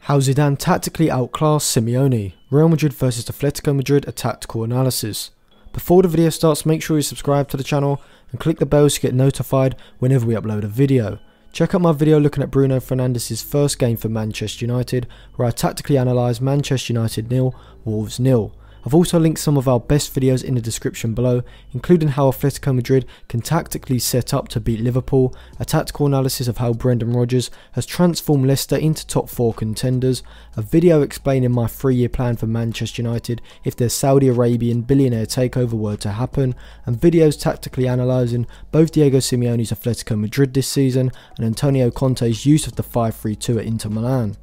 How Zidane tactically outclassed Simeone. Real Madrid vs Atletico Madrid, a tactical analysis. Before the video starts, make sure you subscribe to the channel and click the bell to get notified whenever we upload a video. Check out my video looking at Bruno Fernandes' first game for Manchester United, where I tactically analyse Manchester United 0, Wolves 0. I've also linked some of our best videos in the description below, including how Atletico Madrid can tactically set up to beat Liverpool, a tactical analysis of how Brendan Rodgers has transformed Leicester into top 4 contenders, a video explaining my 3-year plan for Manchester United if their Saudi Arabian billionaire takeover were to happen, and videos tactically analysing both Diego Simeone's Atletico Madrid this season and Antonio Conte's use of the 5-3-2 at Inter Milan.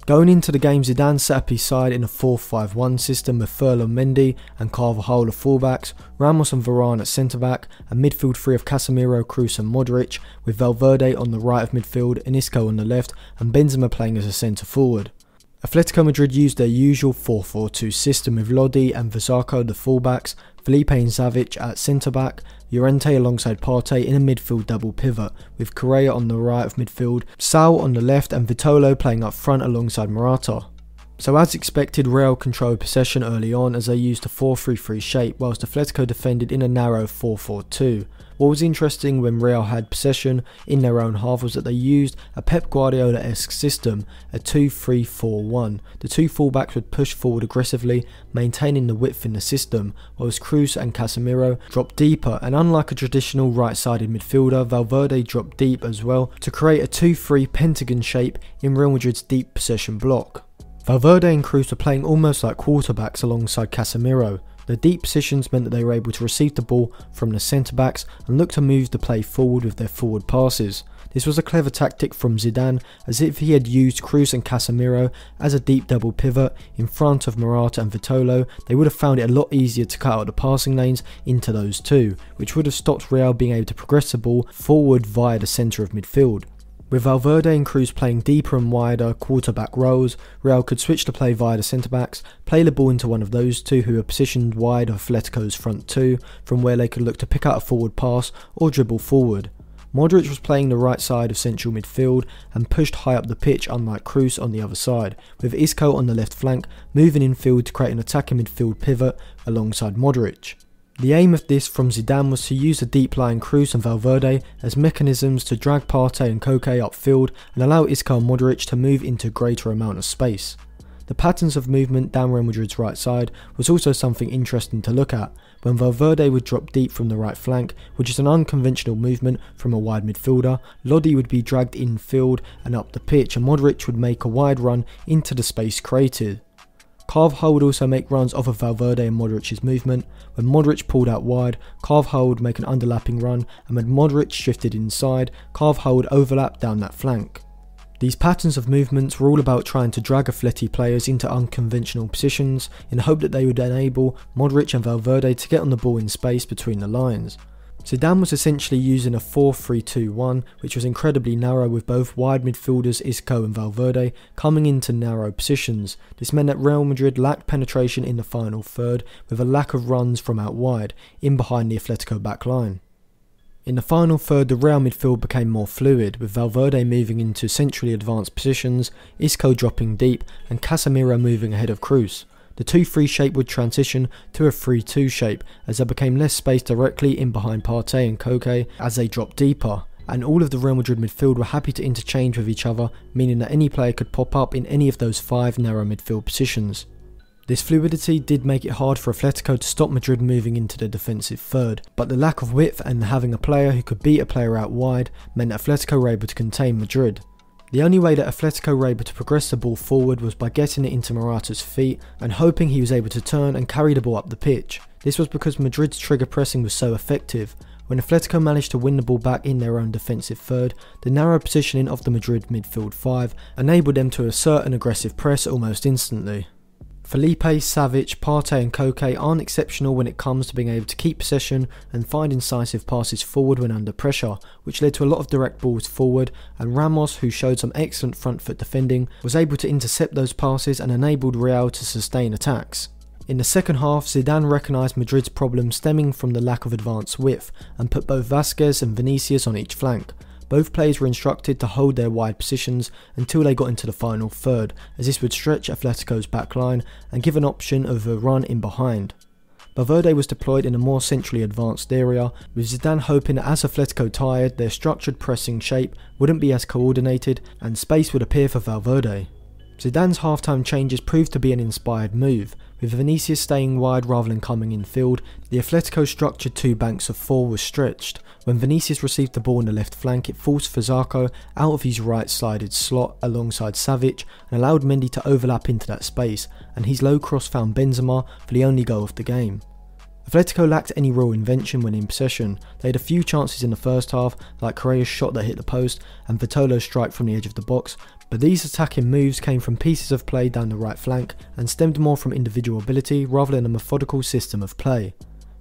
Going into the game, Zidane set up his side in a 4-5-1 system with Ferland Mendy and Carvajal as fullbacks, Ramos and Varane at centre-back, a midfield three of Casemiro, Kroos and Modric, with Valverde on the right of midfield, Isco on the left and Benzema playing as a centre-forward. Atletico Madrid used their usual 4-4-2 system with Lodi and Versarco the fullbacks, Felipe and Savic at centre-back, Llorente alongside Partey in a midfield double pivot, with Correa on the right of midfield, Sal on the left and Vitolo playing up front alongside Morata. So as expected, Real controlled possession early on as they used a 4-3-3 shape, whilst Atletico defended in a narrow 4-4-2. What was interesting when Real had possession in their own half was that they used a Pep Guardiola-esque system, a 2-3-4-1. The two fullbacks would push forward aggressively, maintaining the width in the system, whilst Kroos and Casemiro dropped deeper, and unlike a traditional right-sided midfielder, Valverde dropped deep as well to create a 2-3 pentagon shape in Real Madrid's deep possession block. Valverde and Kroos were playing almost like quarterbacks alongside Casemiro. The deep positions meant that they were able to receive the ball from the centre-backs and look to move the play forward with their forward passes. This was a clever tactic from Zidane, as if he had used Kroos and Casemiro as a deep double pivot in front of Morata and Vitolo, they would have found it a lot easier to cut out the passing lanes into those two, which would have stopped Real being able to progress the ball forward via the centre of midfield. With Valverde and Kroos playing deeper and wider quarterback roles, Real could switch to play via the centre-backs, play the ball into one of those two who were positioned wide of Atletico's front two, from where they could look to pick out a forward pass or dribble forward. Modric was playing the right side of central midfield and pushed high up the pitch, unlike Kroos on the other side, with Isco on the left flank moving infield to create an attacking midfield pivot alongside Modric. The aim of this from Zidane was to use the deep lying Kroos and Valverde as mechanisms to drag Partey and Koke upfield and allow Isco and Modric to move into a greater amount of space. The patterns of movement down Real Madrid's right side was also something interesting to look at, when Valverde would drop deep from the right flank, which is an unconventional movement from a wide midfielder. Lodi would be dragged infield and up the pitch, and Modric would make a wide run into the space created. Carvajal would also make runs off of Valverde and Modric's movement. When Modric pulled out wide, Carvajal would make an underlapping run, and when Modric shifted inside, Carvajal would overlap down that flank. These patterns of movements were all about trying to drag Atleti players into unconventional positions in the hope that they would enable Modric and Valverde to get on the ball in space between the lines. Zidane was essentially using a 4-3-2-1, which was incredibly narrow, with both wide midfielders Isco and Valverde coming into narrow positions. This meant that Real Madrid lacked penetration in the final third, with a lack of runs from out wide, in behind the Atletico back line. In the final third, the Real midfield became more fluid, with Valverde moving into centrally advanced positions, Isco dropping deep and Casemiro moving ahead of Kroos. The 2-3 shape would transition to a 3-2 shape as there became less space directly in behind Partey and Koke as they dropped deeper, and all of the Real Madrid midfield were happy to interchange with each other, meaning that any player could pop up in any of those 5 narrow midfield positions. This fluidity did make it hard for Atletico to stop Madrid moving into the defensive third, but the lack of width and having a player who could beat a player out wide meant that Atletico were able to contain Madrid. The only way that Atletico were able to progress the ball forward was by getting it into Morata's feet and hoping he was able to turn and carry the ball up the pitch. This was because Madrid's trigger pressing was so effective. When Atletico managed to win the ball back in their own defensive third, the narrow positioning of the Madrid midfield 5 enabled them to assert an aggressive press almost instantly. Felipe, Savic, Partey and Koke aren't exceptional when it comes to being able to keep possession and find incisive passes forward when under pressure, which led to a lot of direct balls forward, and Ramos, who showed some excellent front foot defending, was able to intercept those passes and enabled Real to sustain attacks. In the second half, Zidane recognised Madrid's problem stemming from the lack of advanced width and put both Vázquez and Vinicius on each flank. Both players were instructed to hold their wide positions until they got into the final third, as this would stretch Atletico's back line and give an option of a run in behind. Valverde was deployed in a more centrally advanced area, with Zidane hoping that as Atletico tired, their structured pressing shape wouldn't be as coordinated and space would appear for Valverde. Zidane's half-time changes proved to be an inspired move, with Vinicius staying wide rather than coming in field. The Atletico structured two banks of four was stretched. When Vinicius received the ball in the left flank, it forced Fazarko out of his right sided slot alongside Savic and allowed Mendy to overlap into that space, and his low cross found Benzema for the only goal of the game. Atletico lacked any real invention when in possession. They had a few chances in the first half, like Correa's shot that hit the post and Vitolo's strike from the edge of the box, but these attacking moves came from pieces of play down the right flank and stemmed more from individual ability rather than a methodical system of play.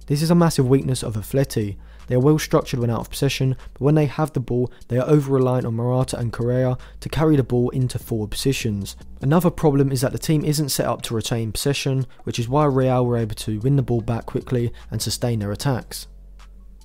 This is a massive weakness of Atleti. They are well structured when out of possession, but when they have the ball, they are over-reliant on Morata and Correa to carry the ball into forward positions. Another problem is that the team isn't set up to retain possession, which is why Real were able to win the ball back quickly and sustain their attacks.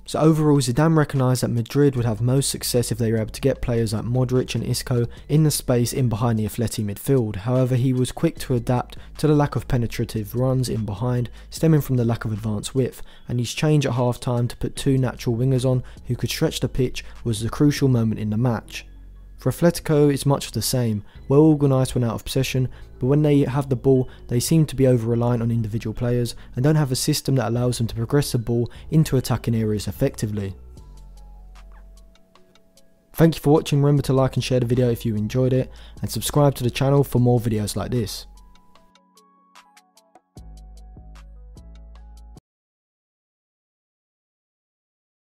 So overall, Zidane recognised that Madrid would have most success if they were able to get players like Modric and Isco in the space in behind the Atleti midfield. However, he was quick to adapt to the lack of penetrative runs in behind, stemming from the lack of advanced width, and his change at half time to put two natural wingers on who could stretch the pitch was the crucial moment in the match. For Atletico, it's much the same, well organised when out of possession, but when they have the ball, they seem to be over-reliant on individual players and don't have a system that allows them to progress the ball into attacking areas effectively. Thank you for watching. Remember to like and share the video if you enjoyed it, and subscribe to the channel for more videos like this.